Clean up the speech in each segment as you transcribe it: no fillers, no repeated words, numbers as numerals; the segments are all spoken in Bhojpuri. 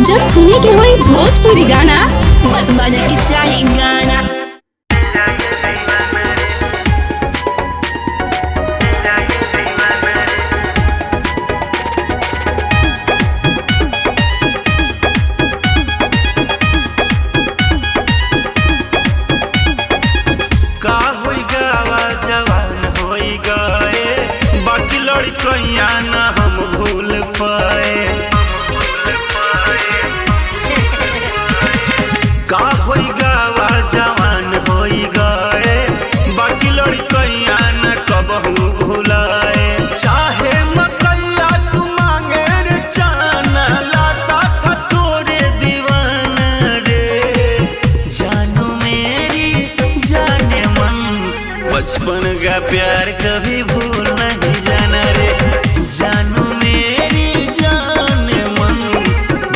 जब सुने के होई भोजपुरी गाना बस बजे के चाही गाना। लड़कैया न हम भूल पाए का होई गावा जवान होई गए बाकी लड़कैया न कबहू भुलाए। चाहे मकैया तू मांगे रे चाना लाता था तोरे दीवाना रे। जानू मेरी जाने मन बचपन का प्यार कभी भूल नहीं जाना रे। जानू मेरी जाने मन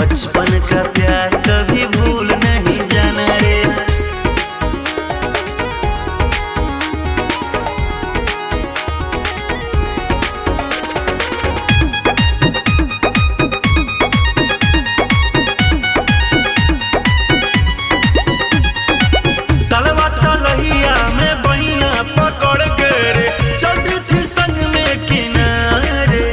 बचपन का प्यार कभी भूल नहीं जाना रे। तलवा तलहिया में बहिया पकड़ के रे चढ़ती थी संग में किनारे।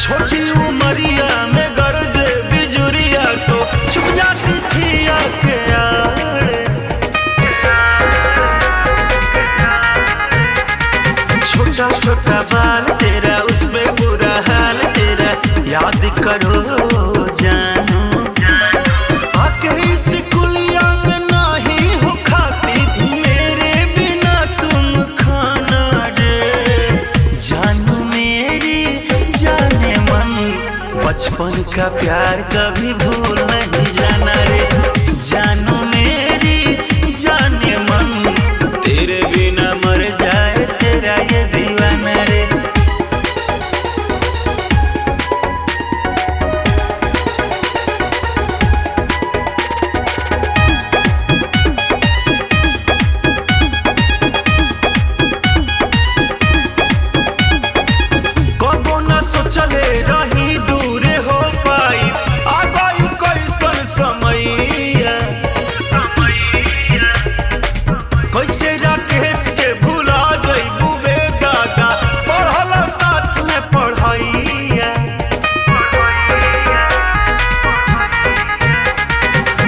छोटी उमरिया में गरजे बिजुरिया तो छुप जाती थी आके आड़े। छोटा छोटा बाल तेरा उसमें बुरा हाल तेरा याद करो जानू। आके इस कुलिया में नहीं हो खाती मेरे बिना तुम खाना रे। जानू मेरी जाने मन बचपन का प्यार कभी भूल नहीं जाना रे। जानू मेरी जाने मन तेरे बिना मर जाए तेरा ये दीवाना रे। चले रही दूरे हो पाई आ गई कैसन समैया। कैसे राकेश के भुला जइबू बे दादा पढ़ल साथ में पढ़ैया।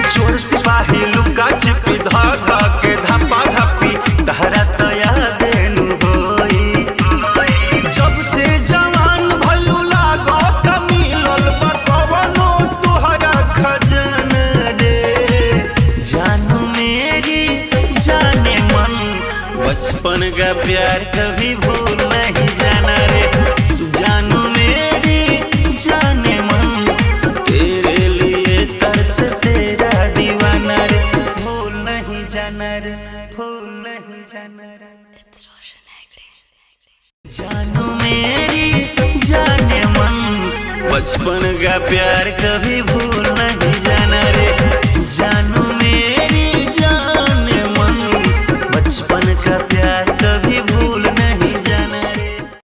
चोर सिपाही लुका छिपी धागा के धपा धपी तहरा तया देनु होई। जब से जवान भलू लागो मिलल बा कवनो तोहरा खजाना रे। जानू मेरी जाने मन बचपन का प्यार कभी भूल नहीं जाना रे। जानू मेरी जाने मन तेरे लिए तरस तेरा दीवाना रे। भूल नहीं जाना रे भूल नहीं जाना रे। जानू मेरी जाने मन बचपन का प्यार कभी भूल नहीं जाना रे। जानू मेरी जाने मन बचपन का प्यार